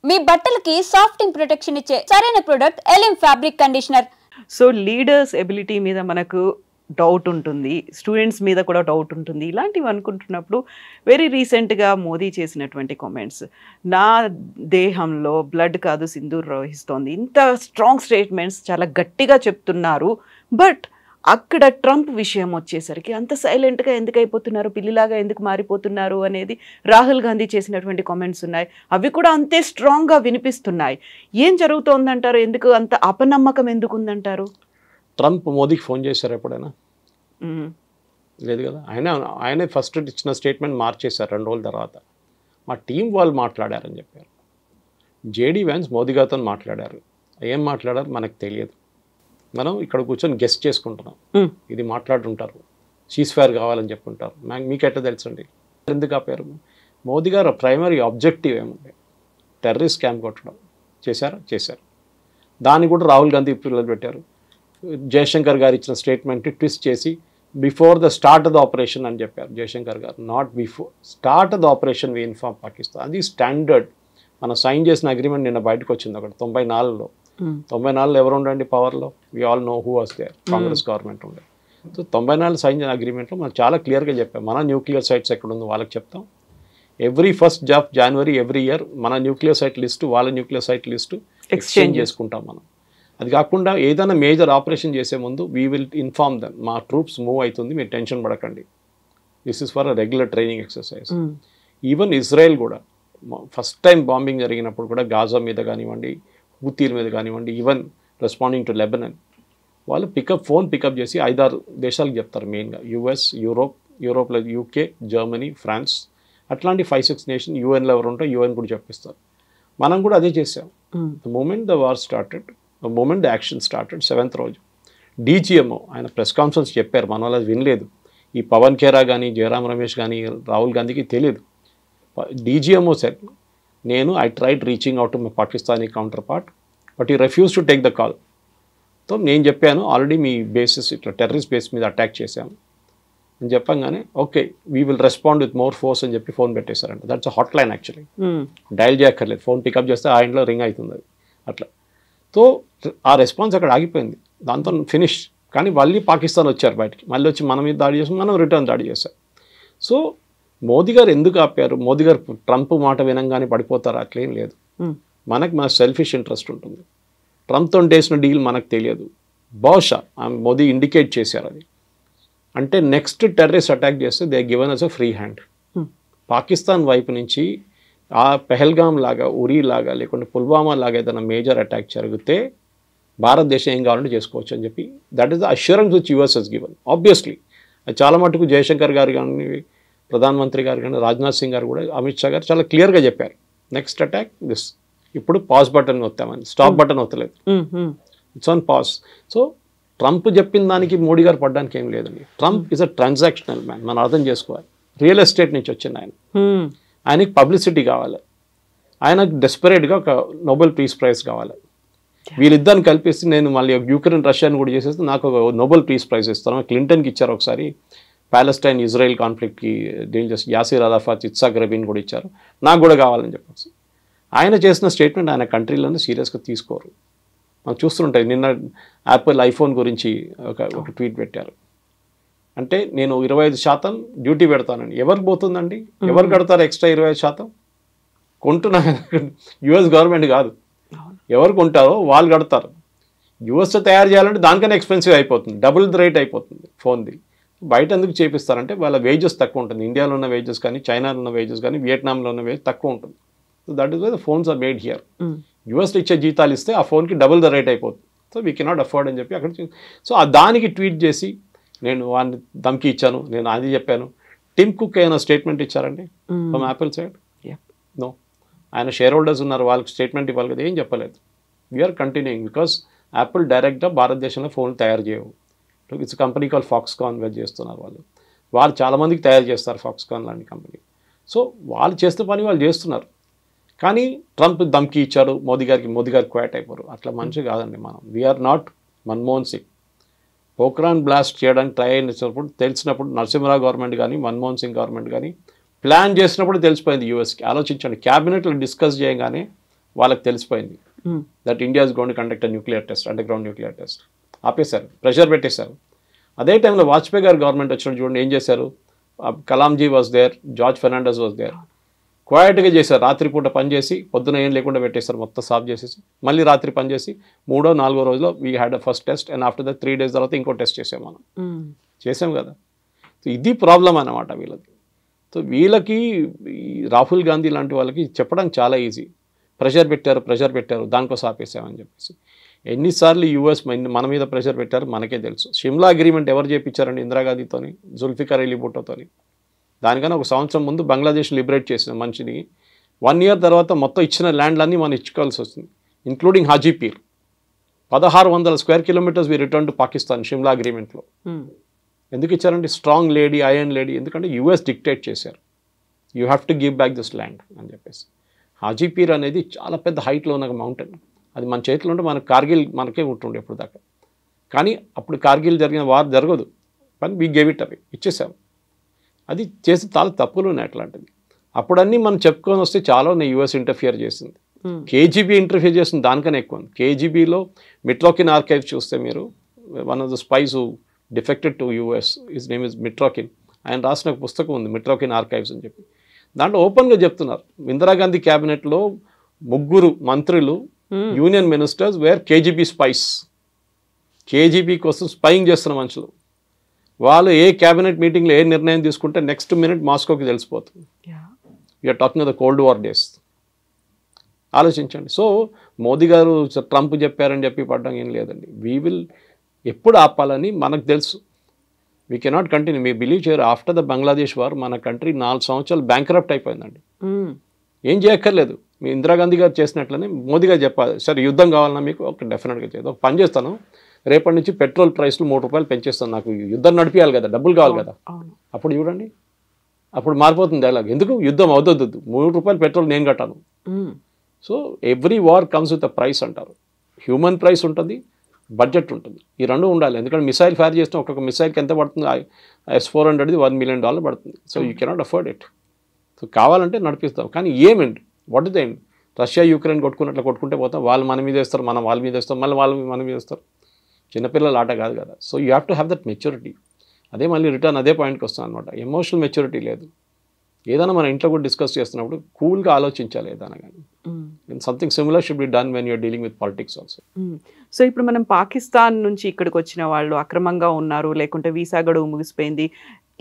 మీ బట్టలకి సాఫ్టింగ్ ప్రొటెక్షన్ ఇచ్చే సరైన ప్రొడక్ట్ ఎలిమ్ fabric conditioner. So leaders ability మీద మనకు డౌట్ ఉంటుంది, స్టూడెంట్స్ మీద కూడా డౌట్ ఉంటుంది. ఇలాంటివి అనుకుంటున్నప్పుడు వెరీ రీసెంట్గా మోదీ చేసినటువంటి కామెంట్స్, నా దేహంలో బ్లడ్ కాదు సింధూర్ ప్రవహిస్తోంది, ఇంత స్ట్రాంగ్ స్టేట్మెంట్స్ చాలా గట్టిగా చెప్తున్నారు. బట్ అక్కడ ట్రంప్ విషయం వచ్చేసరికి అంత సైలెంట్గా ఎందుకు అయిపోతున్నారు, పిల్లిలాగా ఎందుకు మారిపోతున్నారు అనేది రాహుల్ గాంధీ చేసినటువంటి కామెంట్స్ ఉన్నాయి. అవి కూడా అంతే స్ట్రాంగ్గా వినిపిస్తున్నాయి. ఏం జరుగుతోందంటారు? ఎందుకు అంత అపనమ్మకం ఎందుకు ఉందంటారు? ట్రంప్ మోదీకి ఫోన్ చేశారు ఎప్పుడైనా? లేదు కదా. ఆయనే ఫస్ట్ ఇచ్చిన స్టేట్మెంట్ మార్చేశారు 2 రోజుల తర్వాత. మా టీం వాళ్ళు మాట్లాడారని చెప్పారు. జేడీ వ్యాన్స్ మోదీ గారితో మాట్లాడారు. ఏం మాట్లాడారు మనకు తెలియదు. మనం ఇక్కడ కూర్చొని గెస్ట్ చేసుకుంటున్నాం, ఇది మాట్లాడుతుంటారు, సీజ్ ఫైర్ కావాలని చెప్పుకుంటారు. మీకు ఎట్లా తెలుసండి? ఎందుకు ఆపారు? మోదీ గారు ప్రైమరీ ఆబ్జెక్టివ్ ఏముంది? టెర్రరిస్ట్ క్యాంప్ కొట్టడం. చేశారు. దాన్ని కూడా రాహుల్ గాంధీ పిల్లలు పెట్టారు. జయశంకర్ గారు ఇచ్చిన స్టేట్మెంట్ ట్విస్ట్ చేసి before the start of the operation అని చెప్పారు జయశంకర్ గారు. Not before start of the operation we inform Pakistan. అది స్టాండర్డ్. మనం సైన్ చేసిన అగ్రిమెంట్ నిన్న బయటకు వచ్చింది ఒకటి 94లో. 94లో ఎవరు ఉండండి పవర్లో? We all know who was there. Congress government ఉండే. సో 94 సైన్ చేసిన అగ్రిమెంట్లో మనం చాలా క్లియర్గా చెప్పాం, మన న్యూక్లియర్ సైట్స్ ఎక్కడుందో వాళ్ళకి చెప్తాం. Every 1st of January every year మన న్యూక్లియర్ సైట్ లిస్టు వాళ్ళ న్యూక్లియర్ సైట్ లిస్టు ఎక్స్చేంజ్ చేసుకుంటాం మనం. అది కాకుండా ఏదైనా మేజర్ ఆపరేషన్ చేసే ముందు వీ విల్ ఇన్ఫార్మ్ దెమ్, మా ట్రూప్స్ మూవ్ అవుతుంది, మీరు టెన్షన్ పడకండి. This is for a regular training exercise. Even Israel కూడా ఫస్ట్ టైం బాంబింగ్ జరిగినప్పుడు కూడా గాజా మీద కానివ్వండి, హూతీల మీద కానివ్వండి, ఈవెన్ రెస్పాండింగ్ టు లెబనన్, వాళ్ళు ఫోన్ పికప్ చేసి 5-6 దేశాలకు చెప్తారు. మెయిన్గా యూఎస్, యూరోప్లో యూకే, జర్మనీ, ఫ్రాన్స్, అట్లాంటి 5-6 నేషన్ యూఎన్లో ఎవరు ఉంటే యూఎన్ కూడా చెప్పిస్తారు. మనం కూడా అదే చేసాం. The moment the war started, the moment the action started 7th రోజు డీజీఎంఓ ఆయన ప్రెస్ కాన్ఫరెన్స్ చెప్పారు. మన వాళ్ళు వినలేదు. ఈ పవన్ ఖేరా కానీ, జయరామ్ రమేష్ కానీ, రాహుల్ గాంధీకి తెలియదు. DGMO sir, I tried reaching out to my Pakistani counterpart but he refuse to take the call. So నేను చెప్పాను ఆల్రెడీ మీ బేసెస్ ఇట్లా టెర్రరిస్ట్ బేస్ మీద అటాక్ చేశాము అని చెప్పంగానే okay we will respond with more force అని చెప్పి ఫోన్ పెట్టేశారంట. That's a hotline actually. Dial చేయక్కర్లేదు, ఫోన్ పికప్ చేస్తే ఆ ఇంట్లో రింగ్ అవుతుంది అది అట్లా. సో ఆ రెస్పాన్స్ అక్కడ ఆగిపోయింది, దాంతో ఫినిష్. కానీ మళ్ళీ పాకిస్తాన్ వచ్చారు బయటికి, మళ్ళీ వచ్చి మన మీద దాడి చేసాం, మనం రిటర్న్ దాడి చేశాం. సో మోదీ గారు ఎందుకు ఆపారు? మోదీ గారు ట్రంప్ మాట వినంగానే పడిపోతారు అట్లేం లేదు. మన సెల్ఫిష్ ఇంట్రెస్ట్ ఉంటుంది. ట్రంప్తో చేసిన డీల్ మనకు తెలియదు. బహుశా మోదీ ఇండికేట్ చేశారు అది. అంటే నెక్స్ట్ టెర్రరిస్ట్ అటాక్ చేస్తే they given us a free hand. Pakistan వైపు నుంచి ఆ పెహల్గాం లాగా, ఉరీ లాగా, లేకుంటే పుల్వామా లాగా ఏదైనా మేజర్ అటాక్ జరిగితే భారతదేశం ఏం కావాలంటే చేసుకోవచ్చు అని చెప్పి that is the assurance which US has given. Obviously అది చాలా మటుకు జయశంకర్ గారు కానీ, ప్రధానమంత్రి గారు కానీ, రాజ్నాథ్ సింగ్ గారు కూడా, అమిత్ షా గారు చాలా క్లియర్గా చెప్పారు నెక్స్ట్ అటాక్ దిస్. ఇప్పుడు పాజ్ బటన్ వస్తామని, స్టాప్ బటన్ వస్తలేదు, it's on pause. So Trump చెప్పిన దానికి మోడీ గారు పడడానికి ఏం లేదండి. Trump is a transactional man, మనం అర్థం చేసుకోవాలి. రియల్ ఎస్టేట్ నుంచి వచ్చింది ఆయన. ఆయనకి పబ్లిసిటీ కావాలి, ఆయనకు డెస్పరేట్గా ఒక నోబెల్ పీస్ ప్రైజ్ కావాలి. వీళ్ళిద్దరిని కల్పిస్తే నేను మళ్ళీ యుక్రెయిన్ రష్యాని కూడా చేసేస్తే నాకు ఒక నోబెల్ పీస్ ప్రైజ్ ఇస్తాను. క్లింటన్కి ఇచ్చారు ఒకసారి, ప్యాలెస్టైన్ ఇజ్రాయెల్ కాన్ఫ్లిక్ట్కి డీల్ చేసి యాసిర్ అరాఫాత్, ఇత్సాక్ రబీన్ కూడా ఇచ్చారు, నాకు కూడా కావాలని చెప్పేసి. ఆయన చేసిన స్టేట్మెంట్ ఆయన కంట్రీలోనే సీరియస్గా తీసుకోరు. మనం చూస్తుంటాయి. నిన్న యాపిల్ ఐఫోన్ గురించి ఒక ట్వీట్ పెట్టారు. అంటే నేను 25% డ్యూటీ పెడతానండి. ఎవరికి పోతుందండి? ఎవరు కడతారు ఎక్స్ట్రా 25%? కొంటున్నా యుఎస్ గవర్నమెంట్ కాదు, ఎవరు కొంటారో వాళ్ళు కడతారు. యుఎస్లో తయారు చేయాలంటే దానికన్నా ఎక్స్పెన్సివ్ అయిపోతుంది, డబుల్ ద రేట్ అయిపోతుంది ఫోన్ది. బయట ఎందుకు చేపిస్తారంటే వాళ్ళ వేజెస్ తక్కువ ఉంటుంది. ఇండియాలో ఉన్న వేజెస్ కానీ, చైనాలో ఉన్న వేజెస్ కానీ, వియట్నాంలో ఉన్న వేజెస్ తక్కువ ఉంటుంది. So that is why the phones are made here. యూఎస్లో ఇచ్చే జీతాలు ఇస్తే ఆ ఫోన్కి డబుల్ ద రేట్ అయిపోతుంది. సో వీ కెనాట్ అఫోర్డ్ అని చెప్పి అక్కడ. సో దానికి ట్వీట్ చేసి నేను వాడిని ధమ్కి ఇచ్చాను, నేను అది చెప్పాను. టిమ్ కుక్ ఏమైనా స్టేట్మెంట్ ఇచ్చారండి ఫ్రమ్ యాపిల్ సైడ్? నో. ఆయన షేర్ హోల్డర్స్ ఉన్నారు, వాళ్ళకి స్టేట్మెంట్ ఇవ్వాలి కదా, ఏం చెప్పలేదు. వీఆర్ కంటిన్యూయింగ్ బికాస్ యాపిల్ డైరెక్ట్గా భారతదేశంలో ఫోన్లు తయారు చేయవు. It's company call Foxconn where చేస్తున్నారు వాళ్ళు చాలామందికి తయారు చేస్తారు ఫాక్స్కాన్ లాంటి కంపెనీ. సో వాళ్ళు చేస్తే పని వాళ్ళు చేస్తున్నారు. కానీ ట్రంప్ ధమ్కి ఇచ్చాడు మోదీ గారు క్వాట్ అయిపోరు. అట్లా మనిషి కాదండి మనం. We are not Manmohan Singh. Pokhran blast చేయడానికి ట్రై అయినప్పుడు తెలిసినప్పుడు నరసింహరావు గవర్నమెంట్ కానీ, మన్మోహన్ సింగ్ గవర్నమెంట్ కానీ ప్లాన్ చేసినప్పుడు తెలిసిపోయింది యూఎస్కి. ఆలోచించండి, క్యాబినెట్లో డిస్కస్ చేయగానే వాళ్ళకి తెలిసిపోయింది that India is going to conduct nuclear test, under ground nuclear test. ఆపేశారు, ప్రెషర్ పెట్టేశారు. అదే టైంలో వాజ్పేయి గారు గవర్నమెంట్ వచ్చినప్పుడు చూడండి ఏం చేశారు, Kalamji was there, George Fernandes was there. క్వైట్గా చేశారు, రాత్రిపూట పనిచేసి పొద్దున ఏం లేకుండా పెట్టేశారు, మొత్తం సాఫ్ చేసేసి మళ్ళీ రాత్రి పనిచేసి 3వ 4వ రోజులో we had a first test and after that 3 days తర్వాత ఇంకో టెస్ట్ చేసాం మనం. చేసాం కదా. సో ఇది ప్రాబ్లం అన్నమాట వీళ్ళకి. సో వీళ్ళకి రాహుల్ గాంధీ లాంటి వాళ్ళకి చెప్పడానికి చాలా ఈజీ, ప్రెషర్ పెట్టారు దానికోసం ఆపేసామని చెప్పేసి. ఎన్నిసార్లు యూఎస్ మన మీద ప్రెషర్ పెట్టారు మనకే తెలుసు. షిమ్లా అగ్రిమెంట్ ఎవరు చేయించారండి, ఇందిరాగాంధీతోని, జుల్ఫికార్ అలీ భుట్టోతోని. దానికన్నా ఒక సంవత్సరం ముందు బంగ్లాదేశ్ లిబరేట్ చేసిన మనిషిని 1 year తర్వాత మొత్తం ఇచ్చిన ల్యాండ్లన్నీ మనం ఇచ్చుకోవాల్సి వస్తుంది, including Hajipir. 1600 square kilometers we return to Pakistan Shimla అగ్రిమెంట్లో. ఎందుకు ఇచ్చారంటే స్ట్రాంగ్ లేడీ, ఐరన్ లేడీ, ఎందుకంటే యూఎస్ డిక్టేట్ చేశారు you have to give back this land అని చెప్పేసి. హాజీపీర్ అనేది చాలా పెద్ద హైట్లో ఉన్న మౌంటైన్, అది మన చేతిలో ఉంటే మనకు కార్గిల్ మనకే ఉంటుండే ఇప్పుడు దాకా. కానీ అప్పుడు కార్గిల్ జరిగిన వార్ జరగదు, కానీ వీ గేవ్ ఇట్ అవి ఇచ్చేసాం. అది చేసి చాలా తప్పులు ఉన్నాయి అట్లాంటివి. అప్పుడన్నీ మనం చెప్పుకొని వస్తే చాలా యూఎస్ ఇంటర్ఫియర్ చేసింది, కేజీబీ ఇంటర్ఫియర్ చేసింది దానికన్నా ఎక్కువ. కేజీబీలో మిట్రోకిన్ ఆర్కైవ్ చూస్తే మీరు, one of the spice who defected to US, his name is మిట్రోకిన్. ఆయన రాసిన ఒక పుస్తకం ఉంది మిట్రోకిన్ ఆర్కైవ్స్ అని చెప్పి. దాంట్లో ఓపెన్గా చెప్తున్నారు ఇందిరాగాంధీ క్యాబినెట్లో 3 మంత్రులు union ministers wear KGB spice. KGB కోసం స్పైయింగ్ చేస్తున్న మనుషులు. వాళ్ళు ఏ క్యాబినెట్ మీటింగ్లో ఏ నిర్ణయం తీసుకుంటే నెక్స్ట్ మినిట్ మాస్కోకి తెలిసిపోతుంది. You are talking the cold war days. ఆలోచించండి. సో మోదీ గారు ట్రంప్ చెప్పారని చెప్పి పడడం ఏం లేదండి. వీ విల్ ఎప్పుడు ఆపాలని మనకు తెలుసు. We cannot continue. Me believe చేయరు, ఆఫ్టర్ ద బంగ్లాదేశ్ వార్ మన కంట్రీ 4 సంవత్సరాలు బ్యాంక్రప్ట్ అయిపోయిందండి. ఏం చేయక్కర్లేదు, మీ ఇందిరాగాంధీ గారు చేసినట్లనే మోదీ గారు చెప్పాలి, సరే యుద్ధం కావాలన్నా మీకు ఒక డెఫినెట్గా చేయదు, ఒక పని చేస్తాను, రేపటి నుంచి పెట్రోల్ ప్రైస్లు 3 రూపాయలు పెంచేస్తాను, నాకు యుద్ధం నడిపించాలి కదా, డబ్బులు కావాలి కదా. అప్పుడు చూడండి, అప్పుడు మారిపోతుంది డైలాగ్. ఎందుకు యుద్ధం అవుతుంది, 3 రూపాయలు పెట్రోల్ నేను కట్టాను. So every war comes with a price అంటారు. హ్యూమన్ ప్రైస్ ఉంటుంది, బడ్జెట్ ఉంటుంది, ఈ రెండు ఉండాలి. ఎందుకంటే మిసైల్ ఫైర్ చేస్తే ఒక్కొక్క మిసైల్కి ఎంత పడుతుంది, S-400ది $1 million పడుతుంది. So you cannot afford it. So కావాలంటే నడిపిస్తాం, కానీ ఏమండి, what is the end? Russia Ukraine కొట్టుకున్నట్లు కొట్టుకుంటే పోతాం, వాళ్ళు మన మీద వేస్తారు, మనం వాళ్ళ మీద వేస్తాం, మళ్ళీ వాళ్ళు మన మీద వేస్తారు. చిన్నపిల్లల ఆట కాదు కదా. So you have to have that maturity. అదే మళ్ళీ రిటర్న్ అదే పాయింట్కి వస్తాను అనమాట. ఎమోషనల్ మెచ్యూరిటీ లేదు. ఏదైనా మన ఇంట్లో కూడా డిస్కస్ చేస్తున్నప్పుడు కూల్గా ఆలోచించాలి ఏదైనా కానీ. Something similar should be done when you're dealing with politics also. So ఇప్పుడు మనం పాకిస్తాన్ నుంచి ఇక్కడికి వచ్చిన వాళ్ళు అక్రమంగా ఉన్నారు, లేకుంటే వీసా గడువు ముగిసిపోయింది,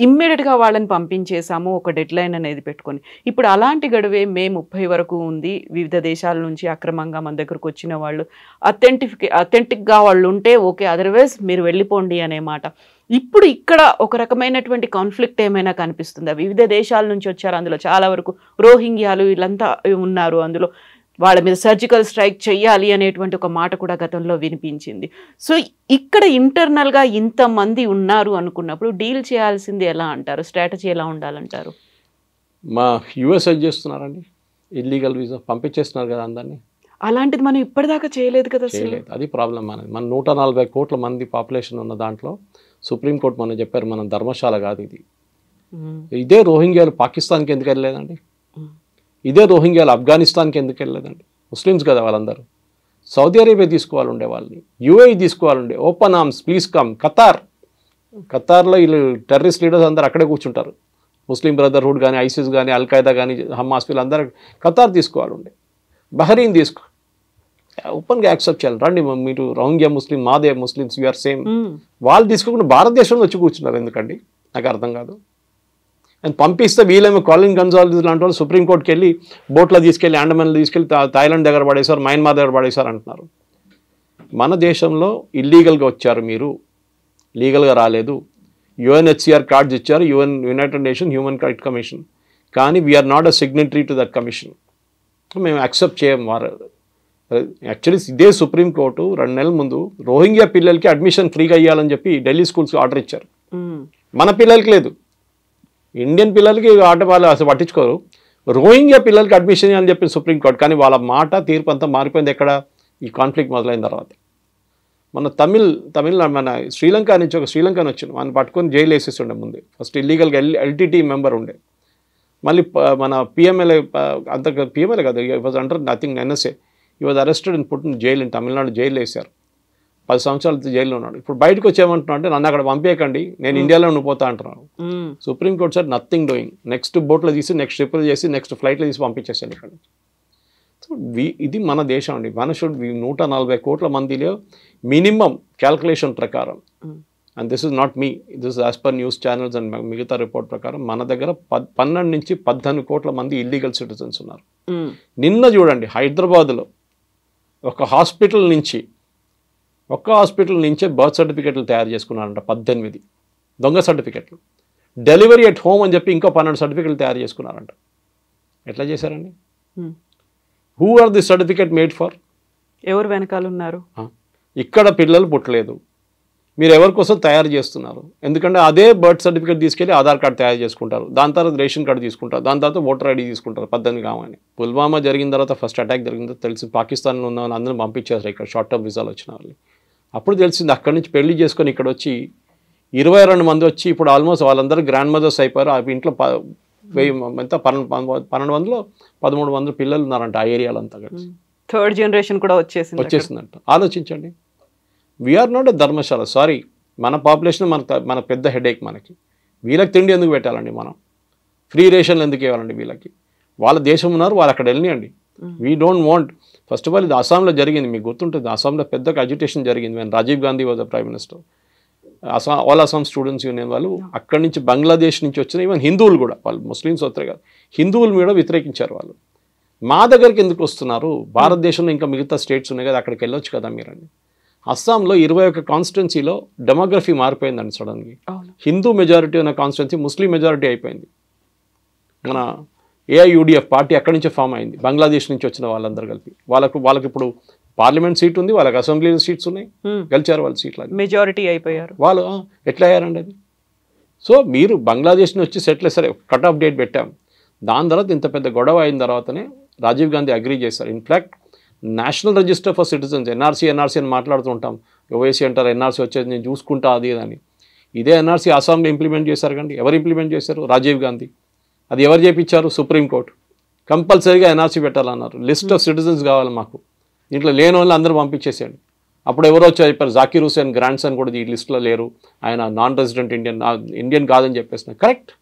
ఇమ్మీడియట్గా వాళ్ళని పంపించేసాము ఒక డెడ్ లైన్ అనేది పెట్టుకొని. ఇప్పుడు అలాంటి గడువే మే 30 వరకు ఉంది. వివిధ దేశాల నుంచి అక్రమంగా మన దగ్గరకు వచ్చిన వాళ్ళు అథెంటిక్గా వాళ్ళు ఉంటే ఓకే, అదర్వైజ్ మీరు వెళ్ళిపోండి అనే మాట. ఇప్పుడు ఇక్కడ ఒక రకమైనటువంటి కాన్ఫ్లిక్ట్ ఏమైనా కనిపిస్తుందా? వివిధ దేశాల నుంచి వచ్చారు, అందులో చాలా వరకు రోహింగ్యాలు వీళ్ళంతా ఉన్నారు, అందులో వాళ్ళ మీద సర్జికల్ స్ట్రైక్ చేయాలి అనేటువంటి ఒక మాట కూడా గతంలో వినిపించింది. సో ఇక్కడ ఇంటర్నల్గా ఇంతమంది ఉన్నారు అనుకున్నప్పుడు డీల్ చేయాల్సింది ఎలా అంటారు? స్ట్రాటజీ ఎలా ఉండాలంటారు? మా యూఎస్ చేస్తున్నారండి, ఇల్లీగల్ వీసా పంపించేస్తున్నారు కదా అందరినీ. అలాంటిది మనం ఇప్పటిదాకా చేయలేదు కదా. చేయలేదు, అది ప్రాబ్లం. మన 140 కోట్ల మంది పాపులేషన్ ఉన్న దాంట్లో సుప్రీంకోర్టు మనం చెప్పారు, మనం ధర్మశాల కాదు ఇది. ఇదే రోహింగ్యాలు పాకిస్తాన్కి ఎందుకు వెళ్ళలేదండి? ఇదే రోహింగ్యాలు ఆఫ్ఘనిస్తాన్కి ఎందుకు వెళ్ళలేదండి? ముస్లిమ్స్ కదా వాళ్ళందరూ. సౌదీ అరేబియా తీసుకోవాలి ఉండే వాళ్ళని, యూఏఈ తీసుకోవాలండే, ఓపెన్ ఆర్మ్స్ ప్లీజ్ కమ్. ఖతార్లో వీళ్ళు టెర్రరిస్ట్ లీడర్స్ అందరూ అక్కడే కూర్చుంటారు. ముస్లిం బ్రదర్హుడ్ కానీ, ఐసిస్ కానీ, అల్ఖైదా కానీ, హమాస్ వీళ్ళందరూ ఖతార్ తీసుకోవాలి ఉండే. బహరీన్ తీసుకో, ఓపెన్గా యాక్సెప్ట్ చేయాలి, రండి మీరు రోహింగ్యా ముస్లిం, మాదే ముస్లిమ్స్, యూఆర్ సేమ్. వాళ్ళు తీసుకోకుండా భారతదేశంలో వచ్చి కూర్చున్నారు ఎందుకండి? నాకు అర్థం కాదు. అండ్ పంపిస్తే వీళ్ళేమో కాలిన్ గన్జాల్స్ లాంటి వాళ్ళు సుప్రీంకోర్టుకి వెళ్ళి బోట్లో తీసుకెళ్ళి, అండమాన్లో తీసుకెళ్ళి థాయిలాండ్ దగ్గర పడేశారు, మయన్మార్ దగ్గర పడేశారు అంటున్నారు. మన దేశంలో ఇల్లీగల్గా వచ్చారు, మీరు లీగల్గా రాలేదు. UNHCR కార్డ్స్ ఇచ్చారు, United Nation Human Right Commission, కానీ we are not a signatory to that commission. మేము యాక్సెప్ట్ చేయం. వారు యాక్చువల్లీ ఇదే సుప్రీంకోర్టు 2 నెలల ముందు రోహింగ్యా పిల్లలకి అడ్మిషన్ ఫ్రీగా ఇవ్వాలని చెప్పి ఢిల్లీ స్కూల్స్కి ఆర్డర్ ఇచ్చారు. మన పిల్లలకి లేదు, ఇండియన్ పిల్లలకి ఆట వాళ్ళు అసలు పట్టించుకోరు. రోహింగ్యా పిల్లలకి అడ్మిషన్ ఇవ్వాలని చెప్పి సుప్రీంకోర్టు, కానీ వాళ్ళ మాట తీర్పు అంతా మారిపోయింది ఎక్కడ? ఈ కాన్ఫ్లిక్ట్ మొదలైన తర్వాత. మన మన శ్రీలంక నుంచి ఒక శ్రీలంకన్ వచ్చింది, మనం పట్టుకొని జైలు వేసేస్తుండే ముందే. ఫస్ట్ ఇల్లీగల్గా LTT మెంబర్ ఉండే, మళ్ళీ మన పిఎంఎల్ఏ అంత పిఎంఎల్ఏ కాదు, వాజ్ అండర్ నథింగ్ ఎన్ఎస్ఏ, ఈ was arrested and put in jail in Tamil Nadu jail వేశారు. 10 సంవత్సరాలు జైల్లో ఉన్నాడు. ఇప్పుడు బయటకు వచ్చేయమంటున్నా అంటే నన్ను అక్కడ పంపేయకండి, నేను ఇండియాలో ఉండిపోతా అంటున్నాను. Supreme court sir nothing doing, next బోట్లో తీసి నెక్స్ట్ ట్రిపుల్ చేసి నెక్స్ట్ ఫ్లైట్లో తీసి పంపించేసాను ఇక్కడ. సో ఇది మన దేశం అండి. మన 140 కోట్ల మందిలో మినిమం క్యాల్కులేషన్ ప్రకారం, and this is not me, this as per news channels and మిగతా రిపోర్ట్ ప్రకారం మన దగ్గర 12 నుంచి 18 కోట్ల మంది ఇల్లీగల్ సిటిజన్స్ ఉన్నారు. నిన్న చూడండి హైదరాబాద్లో ఒక హాస్పిటల్ నుంచే బర్త్ సర్టిఫికెట్లు తయారు చేసుకున్నారంట, 18 దొంగ సర్టిఫికెట్లు. డెలివరీ ఎట్ హోమ్ అని చెప్పి ఇంకో 12 సర్టిఫికెట్లు తయారు చేసుకున్నారంట. ఎట్లా చేశారండి? Who are the certificate made for? ఎవరు వెనకాల ఉన్నారు? ఇక్కడ పిల్లలు పుట్టలేదు, మీరు ఎవరి కోసం తయారు చేస్తున్నారు? ఎందుకంటే అదే బర్త్ సర్టిఫికేట్ తీసుకెళ్ళి ఆధార్ కార్డు తయారు చేసుకుంటారు, దాని తర్వాత రేషన్ కార్డు తీసుకుంటారు, దాని తర్వాత ఓటర్ ఐడి తీసుకుంటారు. 18 కావాలి. పుల్వామా జరిగిన తర్వాత ఫస్ట్ అటాక్ జరిగిన తర్వాత తెలిసి పాకిస్తాన్లో ఉన్న వాళ్ళు అందరూ పంపించారు ఇక్కడ షార్ట్ టర్మ్ వీసాలు వచ్చిన వాళ్ళు. అప్పుడు తెలిసింది అక్కడి నుంచి పెళ్లి చేసుకొని ఇక్కడ వచ్చి 22 మంది వచ్చి ఇప్పుడు ఆల్మోస్ట్ వాళ్ళందరూ గ్రాండ్ మదర్స్ అయిపోయారు. ఆ ఇంట్లో 1200 పిల్లలు ఉన్నారంట ఆ ఏరియాలో అంతా కలిసి. థర్డ్ జనరేషన్ కూడా వచ్చేసిందంట. ఆలోచించండి. We are not a dharamshala. Sorry, మన పాపులేషన్ మన పెద్ద హెడేక్ మనకి. వీళ్ళకి తిండి ఎందుకు పెట్టాలండి? మనం ఫ్రీ రేషన్లు ఎందుకు ఇవ్వాలండి వీళ్ళకి? వాళ్ళ దేశం ఉన్నారు, వాళ్ళు అక్కడ వెళ్ళినాయండి. We don't want. First of all ఇది అస్సాంలో జరిగింది, మీకు గుర్తుంటుంది. అస్సాంలో పెద్ద అజిటేషన్ జరిగింది when Rajiv Gandhi was the prime minister. All Assam students union వాళ్ళు అక్కడి నుంచి బంగ్లాదేశ్ నుంచి వచ్చిన ఈవెన్ హిందువులు కూడా, వాళ్ళు ముస్లిమ్స్ వస్తే కాదు హిందువులు కూడా వ్యతిరేకించారు. వాళ్ళు మా దగ్గరికి ఎందుకు వస్తున్నారు? భారతదేశంలో ఇంకా మిగతా స్టేట్స్ ఉన్నాయి కదా, అక్కడికి వెళ్ళొచ్చు కదా మీరండి. అస్సాంలో 21 కాన్స్టిట్యున్సీలో డెమోగ్రఫీ మారిపోయిందండి సడన్గా. హిందూ మెజారిటీ ఉన్న కాన్స్టిట్యున్సీ ముస్లిం మెజారిటీ అయిపోయింది. మన ఏఐయుడిఎఫ్ పార్టీ అక్కడి నుంచే ఫామ్ అయింది, బంగ్లాదేశ్ నుంచి వచ్చిన వాళ్ళందరూ కలిపి. వాళ్ళకి ఇప్పుడు పార్లమెంట్ సీట్ ఉంది, వాళ్ళకి అసెంబ్లీ సీట్స్ ఉన్నాయి, గెలిచారు వాళ్ళు సీట్లు, మెజారిటీ అయిపోయారు వాళ్ళు. ఎట్లా అయ్యారండి అది? సో మీరు బంగ్లాదేశ్ నుంచి వచ్చి సెటిల్ సరే కట్ ఆఫ్ డేట్ పెట్టాం, దాని తర్వాత ఇంత పెద్ద గొడవ అయిన తర్వాతనే రాజీవ్ గాంధీ అగ్రీ చేశారు. In fact national register for citizens, NRC అని మాట్లాడుతూ ఉంటాం, ఓవైసీ అంటారు, ఎన్ఆర్సీ వచ్చేది నేను చూసుకుంటా అది అని. ఇదే ఎన్ఆర్సీ అస్సాంలో ఇంప్లిమెంట్ చేశారు కండి. ఎవరు ఇంప్లిమెంట్ చేశారు? రాజీవ్ గాంధీ. అది ఎవరు చేయించారు? సుప్రీంకోర్టు. కంపల్సరీగా ఎన్ఆర్సీ పెట్టాలన్నారు. లిస్ట్ ఆఫ్ సిటిజన్స్ కావాలి మాకు, దీంట్లో లేని వాళ్ళు అందరూ పంపించేసేయండి. అప్పుడు ఎవరో వచ్చి చెప్పారు జాకీర్ హుసేన్ గ్రాండ్ సన్ కూడా ఈ లిస్టులో లేరు, ఆయన నాన్ రెసిడెంట్ ఇండియన్ కాదని చెప్పేసిన. Correct,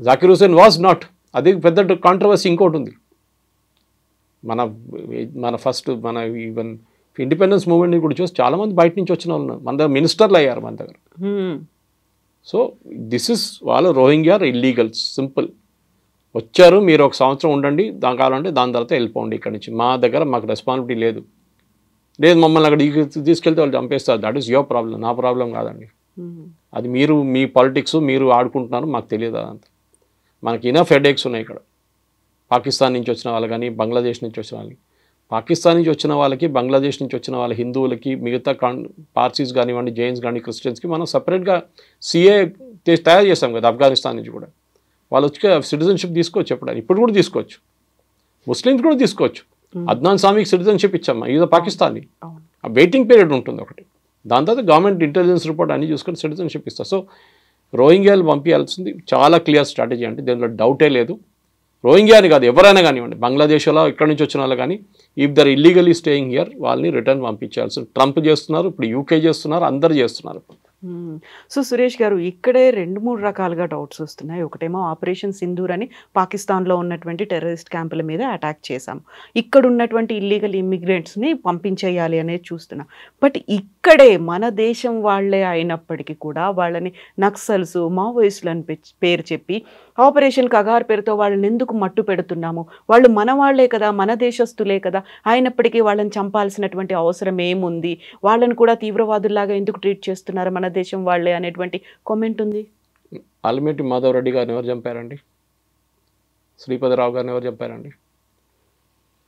Zakir Husain was not. అది పెద్ద కాంట్రవర్సీ ఇంకోటి ఉంది. మన ఫస్ట్ ఈవెన్ ఇండిపెండెన్స్ మూవ్మెంట్ కూడా చూసి చాలామంది బయట నుంచి వచ్చిన వాళ్ళు మన దగ్గర మినిస్టర్లు అయ్యారు మన దగ్గర. సో దిస్ ఇస్ వాళ్ళు రోహింగ్యా ఇల్లీగల్స్, సింపుల్. వచ్చారు, మీరు 1 సంవత్సరం ఉండండి, కావాలంటే దాని తర్వాత వెళ్ళిపోండి ఇక్కడి నుంచి. మా దగ్గర మాకు రెస్పాన్సిబిలిటీ లేదు, మమ్మల్ని అక్కడ తీసుకెళ్తే వాళ్ళు చంపేస్తారు. దట్ ఈస్ యువర్ ప్రాబ్లం, నా ప్రాబ్లం కాదండి. అది మీరు మీ పాలిటిక్స్ మీరు ఆడుకుంటున్నారు, మాకు తెలియదు అదంతా. మనకి ఇనఫ్ హెడేక్స్ ఉన్నాయి ఇక్కడ. పాకిస్తాన్ నుంచి వచ్చిన వాళ్ళు కానీ, బంగ్లాదేశ్ నుంచి వచ్చిన వాళ్ళకి, పాకిస్తాన్ నుంచి వచ్చిన వాళ్ళకి, బంగ్లాదేశ్ నుంచి వచ్చిన వాళ్ళ హిందువులకి, మిగతా పార్సీస్ కానివ్వండి, జైన్స్ కానీ, క్రిస్టియన్స్కి మనం సపరేట్గా సిఏ తయారు చేస్తాం కదా. ఆఫ్ఘనిస్తాన్ నుంచి కూడా వాళ్ళు వచ్చి సిటిజన్షిప్ తీసుకోవచ్చు, ఎప్పుడైనా ఇప్పుడు కూడా తీసుకోవచ్చు. ముస్లిమ్స్ కూడా తీసుకోవచ్చు. అద్నాన్ సామీకి సిటిజన్షిప్ ఇచ్చాము, ఇది పాకిస్తానీ. ఆ వెయిటింగ్ పీరియడ్ ఉంటుంది ఒకటి, దాని తర్వాత గవర్నమెంట్ ఇంటెలిజెన్స్ రిపోర్ట్ అన్ని చూసుకొని సిటిజన్షిప్ ఇస్తారు. సో రోహింగ్యాలు పంపించాల్సింది చాలా క్లియర్ స్ట్రాటజీ అంటే దీనిలో డౌటే లేదు. రోహింగ్యా అని కాదు, ఎవరైనా కానివ్వండి, బంగ్లాదేశ్లో ఇక్కడి నుంచి వచ్చిన వాళ్ళు కానీ, if they're illegally staying here వాళ్ళని రిటర్న్ పంపించాల్సి. ట్రంప్ చేస్తున్నారు, ఇప్పుడు యూకే చేస్తున్నారు, అందరు చేస్తున్నారు. సో సురేష్ గారు, ఇక్కడే 2-3 రకాలుగా డౌట్స్ వస్తున్నాయి. ఒకటేమో ఆపరేషన్ సింధూర్ అని పాకిస్తాన్లో ఉన్నటువంటి టెర్రరిస్ట్ క్యాంపుల మీద అటాక్ చేశాము, ఇక్కడ ఉన్నటువంటి ఇల్లీగల్ ఇమ్మిగ్రెంట్స్ని పంపించేయాలి అనేది చూస్తున్నాం. బట్ ఇక్కడే మన దేశం వాళ్ళే అయినప్పటికీ కూడా వాళ్ళని నక్సల్స్, మావోయిస్టులు అని పేరు చెప్పి ఆపరేషన్ కగార్ పేరుతో వాళ్ళని ఎందుకు మట్టు పెడుతున్నాము? వాళ్ళు మన వాళ్లే కదా, మన దేశస్తులే కదా, అయినప్పటికీ వాళ్ళని చంపాల్సినటువంటి అవసరం ఏముంది? వాళ్ళని కూడా తీవ్రవాదుల్లాగా ఎందుకు ట్రీట్ చేస్తున్నారు మన దేశం వాళ్ళే అనేటువంటి కామెంట్ ఉంది. ఆల్మేటి మాధవ్ రెడ్డి గారిని ఎవరు చంపారండి? శ్రీపతిరావు గారిని ఎవరు చంపారండి?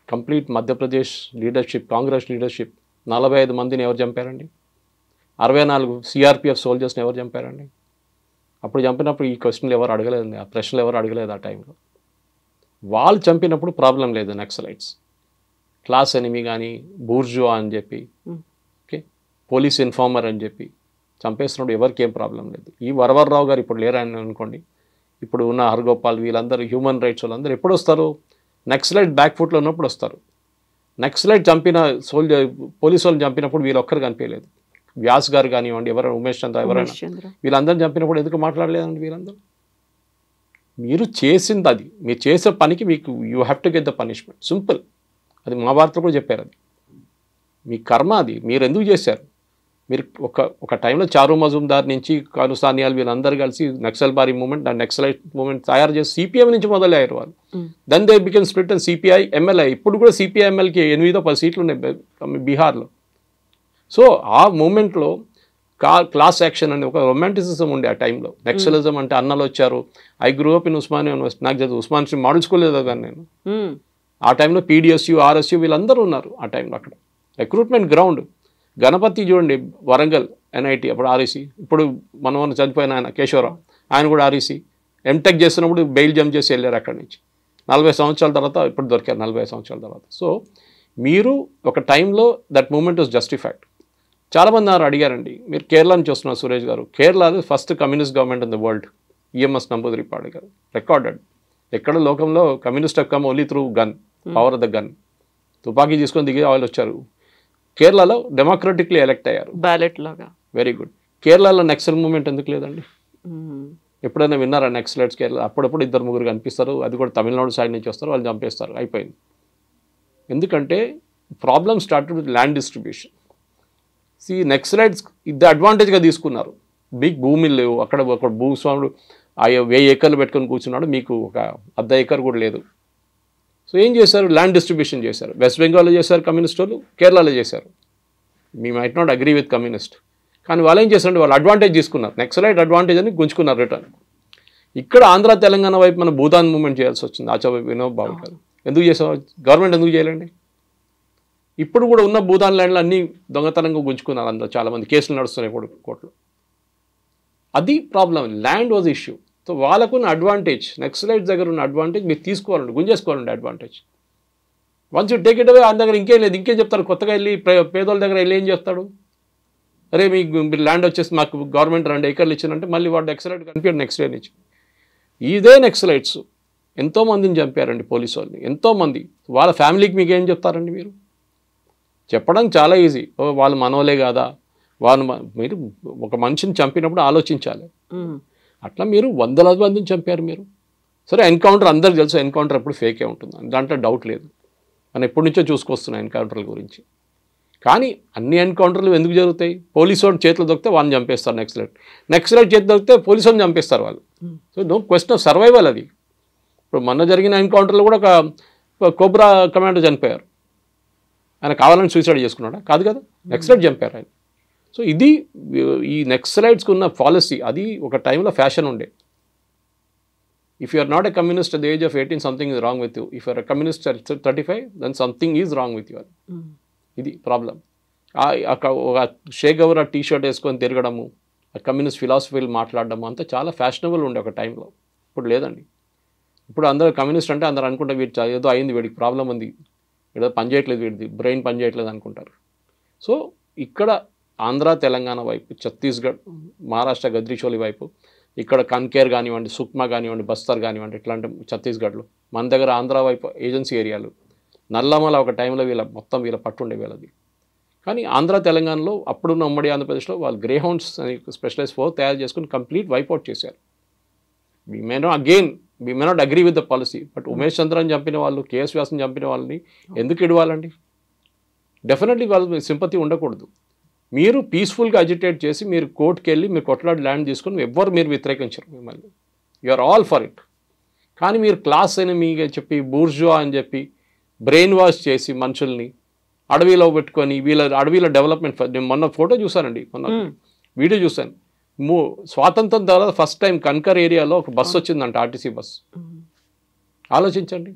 Complete Madhya Pradesh leadership, Congress leadership 45 మందిని ఎవరు చంపారండి? 64 సిఆర్పిఎఫ్ సోల్జర్స్ని ఎవరు చంపారండి? అప్పుడు చంపినప్పుడు ఈ క్వశ్చన్లు ఎవరు అడగలేదండి, ఆ ప్రశ్నలు ఎవరు అడగలేదు ఆ టైంలో. వాళ్ళు చంపినప్పుడు ప్రాబ్లం లేదు. నక్సలైట్స్ క్లాస్ ఎనిమీ కానీ, బూర్జువా అని చెప్పి, ఓకే, పోలీస్ ఇన్ఫార్మర్ అని చెప్పి చంపేస్తున్నప్పుడు ఎవరికి ఏం ప్రాబ్లం లేదు. ఈ వరవర్రావు గారు ఇప్పుడు లేరని అనుకోండి, ఇప్పుడు ఉన్న హర్గోపాల్ వీళ్ళందరూ హ్యూమన్ రైట్స్ వాళ్ళందరూ ఎప్పుడు వస్తారు? నక్సలైట్ బ్యాక్ ఫుట్లో ఉన్నప్పుడు వస్తారు. నక్సలైట్ చంపిన పోలీసు వాళ్ళని చంపినప్పుడు వీళ్ళు ఒక్కరు కనిపించలేదు. వ్యాస్ గారు కానివ్వండి, ఎవరైనా ఉమేష్ చంద్ర ఎవరైనా వీళ్ళందరూ చంపినప్పుడు ఎందుకు మాట్లాడలేదండి వీళ్ళందరూ? మీరు చేసింది అది, మీరు చేసే పనికి మీకు you have to get the punishment, simple. అది మహాభారత్లో కూడా చెప్పారు. అది మీ కర్మ, అది మీరు ఎందుకు చేశారు? మీరు ఒక టైంలో చారు మజుందార్ నుంచి కాను సానియాల్ వీళ్ళందరూ కలిసి నక్సల్ బారీ మూమెంట్, నక్సలైట్ మూమెంట్ తయారు చేసి సిపిఎం నుంచి మొదలయ్యారు వాళ్ళు. Then they became split and CPI MLI. ఇప్పుడు కూడా సిపిఐ ఎంఎల్కి 8-10 సీట్లు ఉన్నాయి బీహార్లో. సో ఆ మూమెంట్లో క్లాస్ యాక్షన్ అనే ఒక రొమాంటిసిజం ఉండే ఆ టైంలో. నక్సలిజం అంటే అన్నలు వచ్చారు. I grew up in Osmania university. నాకు చదువు ఉస్మాన్ మోడల్ స్కూల్ చదివాను నేను. ఆ టైంలో పీడిఎస్యు, ఆర్ఎస్యు వీళ్ళందరూ ఉన్నారు ఆ టైంలో. అక్కడ రిక్రూట్మెంట్ గ్రౌండ్. గణపతి చూడండి, వరంగల్ ఎన్ఐటి, అప్పుడు ఆర్ఈసి. ఇప్పుడు మనం చనిపోయిన ఆయన కేశవరావు, ఆయన కూడా ఆర్ఈసి. ఎంటెక్ చేస్తున్నప్పుడు బెయిల్ జంప్ చేసి వెళ్ళారు అక్కడి నుంచి. 40 సంవత్సరాల తర్వాత ఇప్పుడు దొరికారు, 40 సంవత్సరాల తర్వాత. సో మీరు ఒక టైంలో దట్ మూమెంట్ వాజ్ జస్టిఫైడ్. చాలామంది అడిగారండి, మీరు కేరళ నుంచి వస్తున్నారు సురేష్ గారు. Kerala first communist government in the world. EMS Namboodiripad గారు రికార్డెడ్. ఎక్కడ లోకంలో communist come only through gun, power of the gun. తుపాకీ తీసుకొని దిగి వాళ్ళు వచ్చారు. కేరళలో డెమోక్రటిక్లీ ఎలెక్ట్ అయ్యారు, బ్యాలెట్ లాగా. Very good. కేరళలో నక్సల్ మూవ్మెంట్ ఎందుకు లేదండి? ఎప్పుడైనా విన్నారా నక్సలైట్స్ కేరళ? అప్పుడప్పుడు 2-3 కనిపిస్తారు, అది కూడా తమిళనాడు సైడ్ నుంచి వస్తారు, వాళ్ళు చంపేస్తారు, అయిపోయింది. ఎందుకంటే problem started with land distribution. Naxalites ఇది అడ్వాంటేజ్గా తీసుకున్నారు. బిగ్ భూమిలు లేవు అక్కడ. ఒక భూస్వాముడు 1000 ఏకర్లు పెట్టుకొని కూర్చున్నాడు, మీకు ఒక 1/2 ఏకర్ కూడా లేదు. సో ఏం చేశారు? ల్యాండ్ డిస్ట్రిబ్యూషన్ చేశారు. వెస్ట్ బెంగాల్లో చేశారు కమ్యూనిస్ట్ వాళ్ళు, కేరళలో చేశారు. మీ might not agree with communist, కానీ వాళ్ళు ఏం చేశారంటే వాళ్ళు అడ్వాంటేజ్ తీసుకున్నారు. నక్సలైట్ అడ్వాంటేజ్ అని గుంజుకున్నారు రిటర్న్. ఇక్కడ ఆంధ్ర తెలంగాణ వైపు మన భూదాన్ మూవ్మెంట్ చేయాల్సి వచ్చింది. ఆచార్య వినోద్ భావే గారు ఎందుకు చేసారు? గవర్నమెంట్ ఎందుకు చేయాలండి? ఇప్పుడు కూడా ఉన్న భూదాన్ ల్యాండ్లు అన్నీ దొంగతనంగా గుంజుకున్నారు అందరూ. చాలామంది కేసులు నడుస్తున్నాయి ఇప్పుడు కోర్టులో. అది problem. Land was issue. So వాళ్ళకున్న అడ్వాంటేజ్, నక్సలైట్స్ దగ్గర ఉన్న అడ్వాంటేజ్ మీరు తీసుకోవాలండి, గుంజేసుకోవాలండి advantage. Once you take it away, ఆయన దగ్గర ఇంకేం లేదు. ఇంకేం చెప్తారు? కొత్తగా వెళ్ళి పేదోళ్ళ దగ్గర వెళ్ళి ఏం చేస్తాడు? అరే మీరు ల్యాండ్ వచ్చేసి మాకు గవర్నమెంట్ 2 ఏకర్లు ఇచ్చిందంటే మళ్ళీ వాడు నక్సలైట్ కనిపించాడు నెక్స్ట్ డే నుంచి. ఇదే నక్సలైట్స్ ఎంతోమందిని చంపారండి పోలీసు వాళ్ళని, ఎంతోమంది. వాళ్ళ ఫ్యామిలీకి మీకు ఏం చెప్తారండి? మీరు చెప్పడం చాలా ఈజీ. వాళ్ళు మనోలే కాదా, వాళ్ళు మీరు ఒక మనిషిని చంపినప్పుడు ఆలోచించాలి. అట్లా మీరు 100 మందిని చంపారు మీరు. సరే ఎన్కౌంటర్ అందరికి తెలుసు, ఎన్కౌంటర్ ఎప్పుడు ఫేకే ఉంటుంది, దాంట్లో డౌట్ లేదు. మనం ఎప్పటి నుంచో చూసుకొస్తున్నాం ఎన్కౌంటర్ల గురించి. కానీ అన్ని ఎన్కౌంటర్లు ఎందుకు జరుగుతాయి? పోలీసు వాడి చేతులు దొరికితే వాళ్ళని చంపేస్తారు నక్సలైట్. నక్సలైట్ చేతులు దొరికితే పోలీసు వాళ్ళని చంపేస్తారు వాళ్ళు. So no question of survival అది. ఇప్పుడు మొన్న జరిగిన ఎన్కౌంటర్లో కూడా ఒక కోబ్రా కమాండర్ చనిపోయారు. ఆయన కావాలని సూసైడ్ చేసుకున్నాడా? కాదు కదా, నక్సలైట్ చంపారు ఆయన. సో ఇది ఈ నక్సలైట్స్కి ఉన్న పాలసీ. అది ఒక టైంలో ఫ్యాషన్ ఉండే. If you are not a communist at the age of 18, something is wrong with you. If you are a communist at 35, then something is wrong with you. ఇది ప్రాబ్లం. ఒక షేక్ గౌరా టీ షర్ట్ వేసుకొని తిరగడము, communist ఫిలాసఫీలు మాట్లాడడము అంతా చాలా fashionable ఉండే ఒక టైంలో. ఇప్పుడు లేదండి. ఇప్పుడు అందరూ కమ్యూనిస్ట్ అంటే అందరూ అనుకుంటే వీడు ఏదో అయింది, వీడికి ప్రాబ్లం ఉంది, ఏదో పని చేయట్లేదు, వీడిది బ్రెయిన్ పని చేయట్లేదు అనుకుంటారు. సో ఇక్కడ ఆంధ్ర తెలంగాణ వైపు, ఛత్తీస్గఢ్, మహారాష్ట్ర గద్రిచోలి వైపు, ఇక్కడ కన్కేర్ కానివ్వండి, సుక్మా కానివ్వండి, బస్తర్ కానివ్వండి, ఇట్లాంటి ఛత్తీస్గఢ్లో, మన దగ్గర ఆంధ్ర వైపు ఏజెన్సీ ఏరియాలు, నల్లమల ఒక టైంలో మొత్తం వీళ్ళ పట్టుండే వీళ్ళది. కానీ ఆంధ్ర తెలంగాణలో అప్పుడున్న ఉమ్మడి ఆంధ్రప్రదేశ్లో వాళ్ళు గ్రే హౌండ్స్ అని స్పెషలైజ్ ఫోర్ తయారు చేసుకుని కంప్లీట్ వైప్అవుట్ చేశారు. We may not agree with the policy, but Umesh చంద్రని చంపిన వాళ్ళు, కేఎస్ వ్యాస్ని చంపిన వాళ్ళని ఎందుకు ఇవ్వాలండి? డెఫినెట్లీ వాళ్ళు సింపతి ఉండకూడదు. మీరు పీస్ఫుల్గా అజిటేట్ చేసి మీరు కోర్టుకి వెళ్ళి మీరు కొట్లాడి ల్యాండ్ తీసుకొని ఎవ్వరు మీరు వ్యతిరేకించరు మిమ్మల్ని. You are all for it. కానీ మీరు క్లాస్ అని మీకు చెప్పి, బూర్జువా అని చెప్పి బ్రెయిన్ వాష్ చేసి మనుషుల్ని అడవిలో పెట్టుకొని అడవిలో డెవలప్మెంట్. నేను మొన్న ఫోటో చూసానండి, మొన్న వీడియో చూశాను. స్వాతంత్రం తర్వాత ఫస్ట్ టైం కన్కర్ ఏరియాలో ఒక బస్సు వచ్చిందంట, ఆర్టీసీ బస్సు. ఆలోచించండి,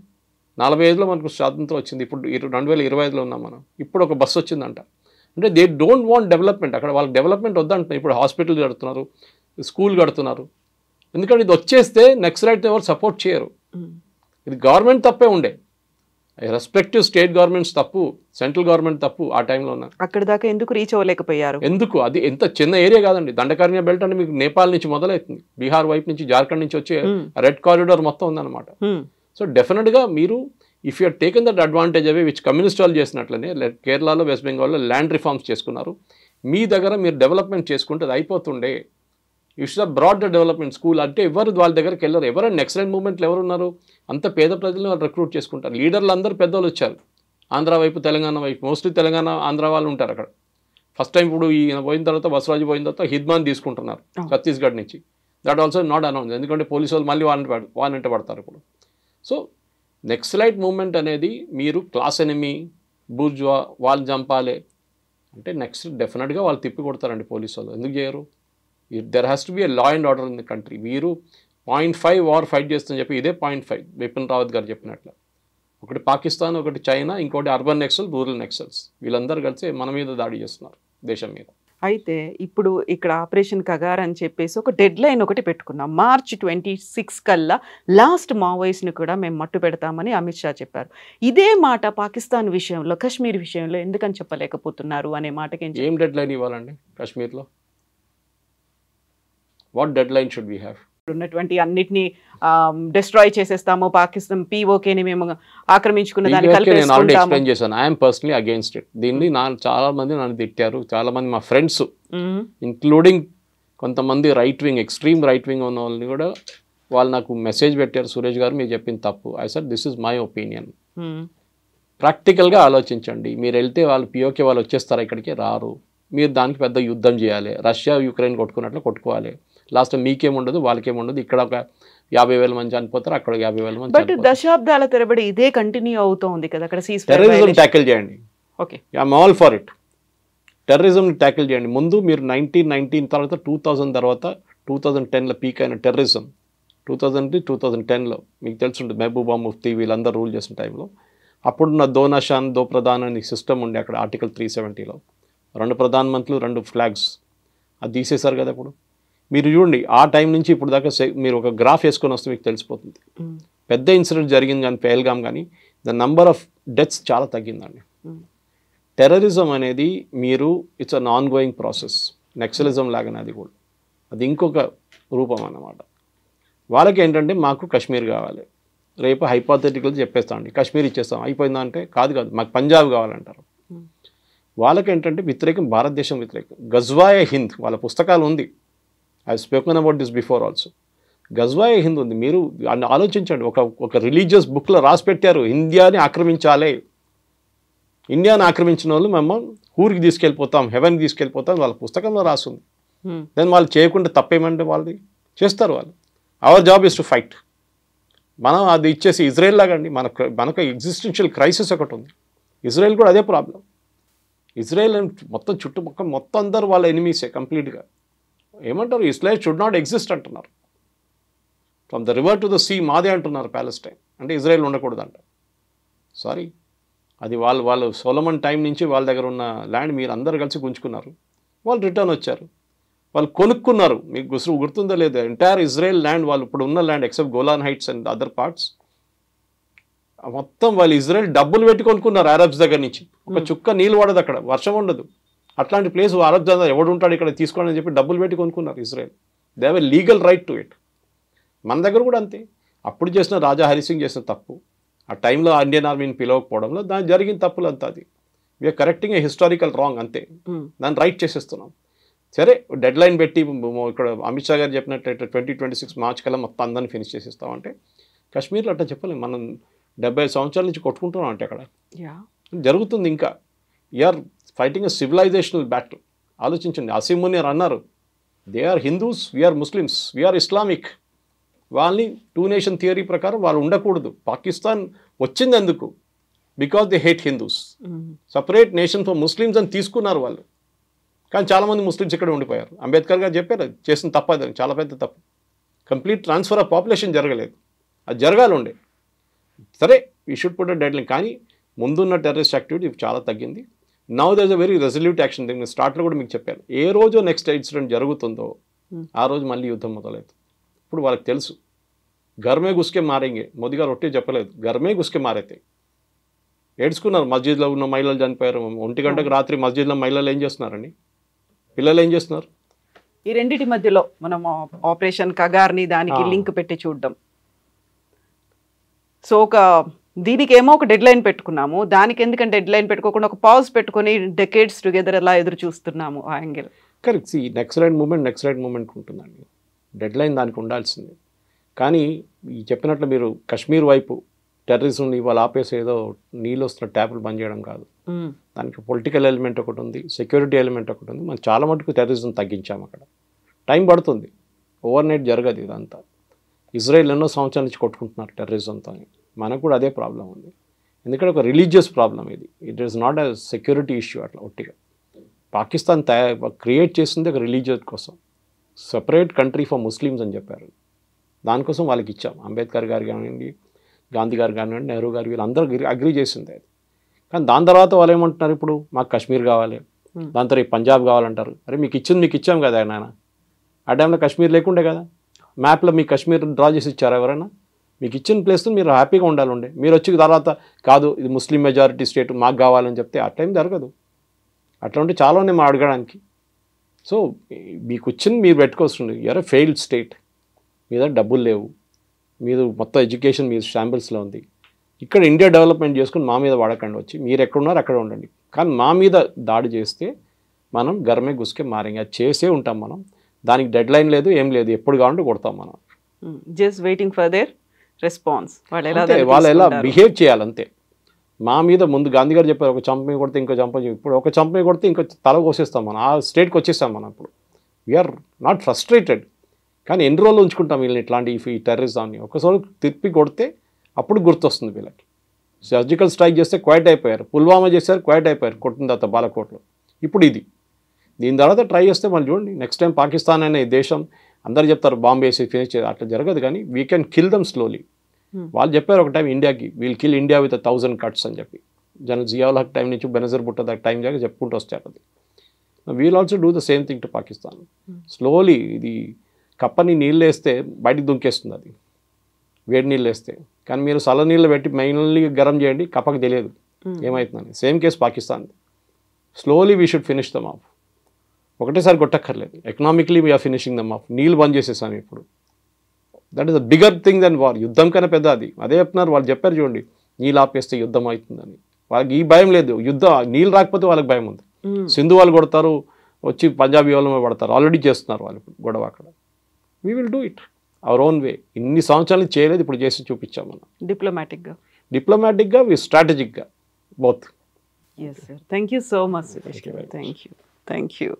45లో మనకు స్వాతంత్రం వచ్చింది, ఇప్పుడు 2025లో ఉన్నాం మనం. ఇప్పుడు ఒక బస్సు వచ్చిందంట. అంటే దే డోంట్ వాంట్ డెవలప్మెంట్. అక్కడ వాళ్ళకి డెవలప్మెంట్ వద్దంటున్నారు. ఇప్పుడు హాస్పిటల్ కడుతున్నారు, స్కూల్ కడుతున్నారు. ఎందుకంటే ఇది వచ్చేస్తే నక్సలైట్ ఎవరు సపోర్ట్ చేయరు. ఇది గవర్నమెంట్ తప్పే ఉండే. రెస్పెక్టివ్ స్టేట్ గవర్నమెంట్స్ తప్పు, సెంట్రల్ గవర్నమెంట్ తప్పు ఆ టైంలో ఉన్నారు. అక్కడి దాకా ఎందుకు రీచ్ అవ్వలేకపోయారు? ఎందుకు? అది ఎంత చిన్న ఏరియా కాదండి. దండకారణ్య బెల్ట్ అంటే మీకు నేపాల్ నుంచి మొదలవుతుంది, బీహార్ వైపు నుంచి, జార్ఖండ్ నుంచి వచ్చే రెడ్ కారిడార్ మొత్తం ఉందన్నమాట. సో డెఫినెట్గా మీరు if you taken that advantage away which communist వాళ్ళు చేసినట్లనే కేరళలో, వెస్ట్ బెంగాల్లో ల్యాండ్ రిఫార్మ్స్ చేసుకున్నారు. మీ దగ్గర మీరు డెవలప్మెంట్ చేసుకుంటే అది అయిపోతుండే. You should broad the development school అంటే ఎవరు వాళ్ళ దగ్గరికి వెళ్ళరు. ఎవరైనా నెక్సలైట్ మూవ్మెంట్లు ఎవరు ఉన్నారు? అంత పేద ప్రజలను వాళ్ళు రిక్రూట్ చేసుకుంటారు. లీడర్లు అందరూ పెద్దవాళ్ళు వచ్చారు, ఆంధ్ర వైపు, తెలంగాణ వైపు. మోస్ట్లీ తెలంగాణ, ఆంధ్ర వాళ్ళు ఉంటారు అక్కడ. ఫస్ట్ టైం ఇప్పుడు ఈయన పోయిన తర్వాత, బసవరాజు పోయిన తర్వాత హిద్మాన్ తీసుకుంటున్నారు ఛత్తీస్గఢ్ నుంచి. దట్ ఆల్సో నాట్ అనౌన్స్, ఎందుకంటే పోలీసు వాళ్ళు మళ్ళీ వాళ్ళంటే పడతారు ఇప్పుడు. సో నెక్సలైట్ మూవ్మెంట్ అనేది మీరు క్లాస్ ఎనిమీ, బూర్జువా, వాళ్ళు చంపాలి అంటే నెక్స్ట్ డెఫినెట్గా వాళ్ళు తిప్పి కొడతారండి పోలీసు వాళ్ళు. ఎందుకు చేయరు? There has to be a law and order in the country. మీరు 0.5 వార్ ఫైట్ చేస్తుందని చెప్పి ఇదే 0.5 బిపిన్ రావత్ గారు చెప్పినట్లు. ఒకటి పాకిస్తాన్, ఒకటి చైనా, ఇంకోటి అర్బన్ నక్సల్, రూరల్ నక్సల్స్. వీళ్ళందరూ కలిసి మన మీద దాడి చేస్తున్నారు, దేశం మీద. అయితే ఇప్పుడు ఇక్కడ ఆపరేషన్ కగార్ అని చెప్పేసి ఒక డెడ్ లైన్ ఒకటి పెట్టుకున్నాం. March 26 కల్లా లాస్ట్ మావోయిస్ట్ని కూడా మేము మట్టు పెడతామని అమిత్ షా చెప్పారు. ఇదే మాట పాకిస్తాన్ విషయంలో, కశ్మీర్ విషయంలో ఎందుకని చెప్పలేకపోతున్నారు అనే మాటకి ఏం డెడ్ లైన్ ఇవ్వాలండి కాశ్మీర్లో? What dead line should we have? ఉన్నటువంటి అన్నిటినీ డిస్ట్రాయ్ చేసేస్తాము, పాకిస్తాన్ పీఓకేని మేము ఆక్రమించుకున్న దాన్ని నేను ఆల్రెడీ ఎక్స్ప్లెయిన్ చేశాను. I'm personally against it. దీన్ని చాలా మంది నన్ను తిట్టారు, చాలా మంది మా ఫ్రెండ్స్, ఇంక్లూడింగ్ కొంతమంది right wing, extreme right wing ఉన్న వాళ్ళని కూడా వాళ్ళు నాకు మెసేజ్ పెట్టారు, సురేష్ గారు మీరు చెప్పింది తప్పు. I said this is my opinion. ప్రాక్టికల్గా ఆలోచించండి. మీరు వెళ్తే వాళ్ళు పిఓకే వాళ్ళు వచ్చేస్తారు, ఇక్కడికి రారు. మీరు దానికి పెద్ద యుద్ధం చేయాలి, రష్యా యుక్రెయిన్ కొట్టుకున్నట్లు కొట్టుకోవాలి. లాస్ట్ మీకేముండదు, వాళ్ళకేముండదు. ఇక్కడ ఒక 50,000 మంది చనిపోతారు, అక్కడ 50,000 మంది. బట్ దశాబ్దాల తరబడి ఇదే కంటిన్యూ అవుతోంది కదా అక్కడ. టెర్రరిజం ట్యాకిల్ చేయండి. Okay, I'm all for it. Terrorism tackle చేయండి. ముందు మీరు 1919 తర్వాత 2000 తర్వాత 2010లో పీక్ అయిన టెర్రరిజం, 2010లో మీకు తెలుసుంటుంది, మహబూబా ముఫ్తీ వీళ్ళందరూ రూల్ చేసిన టైంలో అప్పుడున్న దో నషాన్ దో ప్రధాన్ అనే సిస్టమ్ ఉండే అక్కడ. ఆర్టికల్ 370లో 2 ప్రధానమంత్రులు 2 ఫ్లాగ్స్, అది తీసేశారు కదా. ఇప్పుడు మీరు చూడండి, ఆ టైం నుంచి ఇప్పుడు దాకా మీరు ఒక గ్రాఫ్ వేసుకొని వస్తే మీకు తెలిసిపోతుంది. పెద్ద ఇన్సిడెంట్ జరిగింది కానీ పెహల్గామ్ కానీ ద నంబర్ ఆఫ్ డెత్స్ చాలా తగ్గిందండి. టెర్రరిజం అనేది మీరు it's an on going process. Naxalism లాగానే అది కూడా, అది ఇంకొక రూపం అన్నమాట. వాళ్ళకి ఏంటంటే మాకు కాశ్మీర్ కావాలి, రేపు హైపోథెటికల్ చెప్పేస్తామండి కాశ్మీర్ ఇచ్చేస్తాం అయిపోయిందా అంటే కాదు, మాకు పంజాబ్ కావాలంటారు. వాళ్ళకి ఏంటంటే వ్యతిరేకం, భారతదేశం వ్యతిరేకం. గజ్వాయ హింద్ వాళ్ళ పుస్తకాలు ఉంది. I spoken about this before also. Ghazwa e Hind ఉంది. మీరు ఆలోచించండి, ఒక రిలీజియస్ బుక్లో రాసి పెట్టారు, ఇండియాని ఆక్రమించాలి. ఇండియాని ఆక్రమించిన వాళ్ళు మేము ఊరికి తీసుకెళ్ళిపోతాం, హెవెన్కి తీసుకెళ్ళిపోతాం, వాళ్ళ పుస్తకంలో రాసింది. దెన్ వాళ్ళు చేయకుండా తప్పేమంటే వాళ్ళది చేస్తారు వాళ్ళు. Our job is to fight. మనం అది ఇచ్చేసి ఇజ్రాయెల్ లాగండి, మనకు ఎగ్జిస్టెన్షియల్ క్రైసిస్ ఒకటి ఉంది. ఇజ్రాయెల్ కూడా అదే ప్రాబ్లం. ఇజ్రాయెల్ మొత్తం చుట్టుపక్కల మొత్తం అందరూ వాళ్ళ ఎనిమీసే కంప్లీట్గా. ఏమంటారు, ఇస్రాయెల్ షుడ్ నాట్ ఎగ్జిస్ట్ అంటున్నారు. From the river to the sea మాదే అంటున్నారు ప్యాలెస్టైన్. అంటే ఇజ్రాయెల్ ఉండకూడదంట. సారీ, అది వాళ్ళు సొలమన్ టైం నుంచి వాళ్ళ దగ్గర ఉన్న ల్యాండ్ మీరు అందరు కలిసి గుంజుకున్నారు. వాళ్ళు రిటర్న్ వచ్చారు, వాళ్ళు కొనుక్కున్నారు. మీకు గుర్తుందో లేదు, ఎంటైర్ ఇజ్రాయెల్ ల్యాండ్, వాళ్ళు ఇప్పుడు ఉన్న land except Golan heights and other parts, మొత్తం వాళ్ళు ఇజ్రాయెల్ డబ్బులు పెట్టి కొనుక్కున్నారు అరబ్స్ దగ్గర నుంచి. ఒక చుక్క నీళ్ళు పడదు అక్కడ, వర్షం ఉండదు. అట్లాంటి ప్లేస్ అరబ్స్ దగ్గర ఎవడు ఉంటాడు ఇక్కడ తీసుకోండి అని చెప్పి డబ్బులు పెట్టి కొనుక్కున్నారు Israel. They have a legal right to it. మన దగ్గర కూడా అంతే. అప్పుడు చేసిన రాజా హరిసింగ్ చేసిన తప్పు, ఆ టైంలో ఇండియన్ ఆర్మీని పిలవకపోవడంలో దాని జరిగిన తప్పులు అంతా. అది we are correcting a historical wrong అంతే. దాన్ని రైట్ చేసేస్తున్నాం. సరే, డెడ్ లైన్ పెట్టి ఇక్కడ అమిత్ షా గారు చెప్పినట్టు 2026 మార్చ్ కల్లా మొత్తం అందరిని ఫినిష్ చేసేస్తామంటే కాశ్మీర్లో అట్లా చెప్పలేము. మనం 70 సంవత్సరాల నుంచి కొట్టుకుంటున్నాం అంటే అక్కడ జరుగుతుంది. ఇంకా you are fighting a civilisational battle. ఆలోచించండి, అసీం మునీర్ అన్నారు, they are Hindus, we are Muslims, we are Islamic. వాళ్ళని 2 నేషన్ థియరీ ప్రకారం వాళ్ళు ఉండకూడదు. పాకిస్తాన్ వచ్చింది ఎందుకు? Because they hate Hindus. Separate nation for Muslims అని తీసుకున్నారు వాళ్ళు. కానీ చాలామంది ముస్లిమ్స్ ఇక్కడ ఉండిపోయారు. అంబేద్కర్ గారు చెప్పారు చేసిన తప్పు, అది చాలా పెద్ద తప్పు. కంప్లీట్ ట్రాన్స్ఫర్ ఆఫ్ పాపులేషన్ జరగలేదు, అది జరగాలి ఉండే. సరే, we should put a deadline. కానీ ముందున్న టెర్రరిస్ట్ యాక్టివిటీ చాలా తగ్గింది. Now there is a very resolute action. నేను స్టార్ట్లో కూడా మీకు చెప్పాను, ఏ రోజు నెక్స్ట్ ఇన్సిడెంట్ జరుగుతుందో ఆ రోజు మళ్ళీ యుద్ధం మొదలవుతుంది. ఇప్పుడు వాళ్ళకి తెలుసు, ఘర్మే గుస్కే మారేంగే. మోదీ గారు ఒట్టే చెప్పలేదు, ఘర్మే గుస్కే మారైతే. ఏడ్చుకున్నారు. మస్జిద్లో ఉన్న మహిళలు చనిపోయారు. 1 గంటకు రాత్రి మస్జిద్లో మహిళలు ఏం చేస్తున్నారండి, పిల్లలు ఏం చేస్తున్నారు? ఈ రెండింటి మధ్యలో మనం ఆపరేషన్ కగార్ని దానికి లింక్ పెట్టి చూడడం. సో దీనికేమో ఒక డెడ్ లైన్ పెట్టుకున్నాము, దానికి ఎందుకంటే డెడ్ లైన్ పెట్టుకోకుండా ఒక పాజ్ పెట్టుకొని డెకేడ్స్ టుగెదర్ అలా ఎదురు చూస్తున్నాము ఆ angle. Correct. Next right moment ఉంటుందండి. డెడ్ లైన్ దానికి ఉండాల్సిందే. కానీ ఈ చెప్పినట్లు మీరు కశ్మీర్ వైపు టెర్రరిజంని ఇవాళ ఆపేసి ఏదో నీళ్ళు వస్తున్న ట్యాపులు బంద్ చేయడం కాదు. దానికి పొలిటికల్ ఎలిమెంట్ ఒకటి ఉంది, సెక్యూరిటీ ఎలిమెంట్ ఒకటి ఉంది. మనం చాలా మటుకు టెర్రరిజం తగ్గించాము. అక్కడ టైం పడుతుంది, ఓవర్ నైట్ జరగదు ఇదంతా. ఇజ్రాయెల్ ఎన్నో సంవత్సరాల నుంచి కొట్టుకుంటున్నారు టెర్రరిజంతో. మనకు కూడా అదే ప్రాబ్లం ఉంది. ఎందుకంటే ఒక రిలీజియస్ ప్రాబ్లం ఇది. It is not a security issue. అట్లా ఒట్టిగా పాకిస్తాన్ క్రియేట్ చేసింది ఒక రిలీజియస్ కోసం, సెపరేట్ కంట్రీ ఫర్ ముస్లిమ్స్ అని చెప్పారు. దానికోసం వాళ్ళకి ఇచ్చాం. అంబేద్కర్ గారు కానివ్వండి, గాంధీ గారు కానివ్వండి, నెహ్రూ గారు, వీళ్ళందరూ అగ్రీ చేసింది అది. కానీ దాని తర్వాత వాళ్ళు ఏమంటున్నారు, ఇప్పుడు మాకు కాశ్మీర్ కావాలి, దాని తర్వాత పంజాబ్ కావాలంటారు. అరే మీకు ఇచ్చాం కదా నాయన. ఆ టైంలో కాశ్మీర్ లేకుండే కదా, మ్యాప్లో మీకు కాశ్మీర్ డ్రా చేసి ఇచ్చారా ఎవరైనా? మీకు ఇచ్చిన ప్లేస్తో మీరు హ్యాపీగా ఉండాలండి. మీరు వచ్చి తర్వాత కాదు ఇది ముస్లిం మెజారిటీ స్టేట్ మాకు కావాలని చెప్తే ఆ టైం జరగదు. అట్లా ఉంటే చాలా ఉన్నాయి మా అడగడానికి. సో మీకు వచ్చింది మీరు పెట్టుకోవస్తుంది. ఎవరో ఫెయిల్డ్ స్టేట్, మీద డబ్బులు లేవు, మీరు మొత్తం ఎడ్యుకేషన్ మీరు శాంపిల్స్లో ఉంది. ఇక్కడ ఇండియా డెవలప్మెంట్ చేసుకుని మా మీద వాడకండి, వచ్చి మీరు ఎక్కడున్నారో అక్కడ ఉండండి. కానీ మా మీద దాడి చేస్తే మనం గర్మే గుస్కే మారేంगे. అది చేసే ఉంటాం మనం. దానికి డెడ్ లైన్ లేదు, ఏం లేదు, ఎప్పుడు కావాలంటే కొడతాం మనం. Just waiting for their response. వాళ్ళు ఎలా బిహేవ్ చేయాలంతే. మా మీద ముందు గాంధీ గారు చెప్పారు, ఒక చంప మీద కొడితే ఇంకో చంప, ఇప్పుడు ఒక చంప మీద కొడితే ఇంకో తల కోసేస్తాం మనం. ఆ స్టేట్కి వచ్చేస్తాం మనం. ఇప్పుడు వీఆర్ నాట్ ఫ్రస్ట్రేటెడ్. కానీ ఎన్ని రోజులు ఉంచుకుంటాం వీళ్ళని ఇట్లాంటి ఈ టెర్రరిజాన్ని? ఒకసారి తిప్పి కొడితే అప్పుడు గుర్తొస్తుంది వీళ్ళకి. సర్జికల్ స్ట్రైక్ చేస్తే క్వైట్ అయిపోయారు, పుల్వామా చేశారు క్వైట్ అయిపోయారు కొట్టిన తర్వాత బాలకోట్లో. ఇప్పుడు ఇది దీని తర్వాత ట్రై చేస్తే మళ్ళీ చూడండి నెక్స్ట్ టైం పాకిస్తాన్ అనే దేశం అందరు చెప్తారు బాంబు వేసి ఫినిష్ చేయాలి, అట్లా జరగదు. కానీ we can kill them slowly. వాళ్ళు చెప్పారు ఒక టైం ఇండియాకి, we'll kill India with 1000 cuts అని చెప్పి. జనరల్ జియావుల్ హక్ టైం నుంచి బెనజర్ భుట్టో దాకా టైం దాకా చెప్పుకుంటూ వస్తారు. అది we'll also do the same thing to Pakistan. Slowly ఇది కప్పని నీళ్ళు వేస్తే బయటికి దుంకేస్తుంది అది, వేడి నీళ్ళు వేస్తే. కానీ మీరు చల్ల నీళ్ళు పెట్టి మెయిన్లీ గరం చేయండి, కప్పకి తెలియదు ఏమవుతుందని. Same case Pakistan. Slowly we should finish them off. ఒకటేసారి కొట్టక్కర్లేదు. Economically we are finishing them off. నీళ్ళు బంద్ చేసేసాము ఇప్పుడు. That is a bigger thing then war. యుద్ధం కన్నా పెద్ద అది. అదే చెప్తున్నారు వాళ్ళు, చెప్పారు చూడండి, నీళ్ళు ఆపేస్తే యుద్ధం అవుతుందని. వాళ్ళకి ఈ భయం లేదు. నీళ్ళు రాకపోతే వాళ్ళకి భయం ఉంది. సింధు వాళ్ళు కొడతారు, వచ్చి పంజాబీ వాళ్ళమే పడతారు. ఆల్రెడీ చేస్తున్నారు వాళ్ళు ఇప్పుడు గొడవ అక్కడ. We will do it our own way. ఇన్ని సంవత్సరాలు చేయలేదు, ఇప్పుడు చేసి చూపించాం మనం. డిప్లొమాటిక్గా స్ట్రాటజిక్గా both. Yes, sir. Thank you so much, Suresh. Thank you.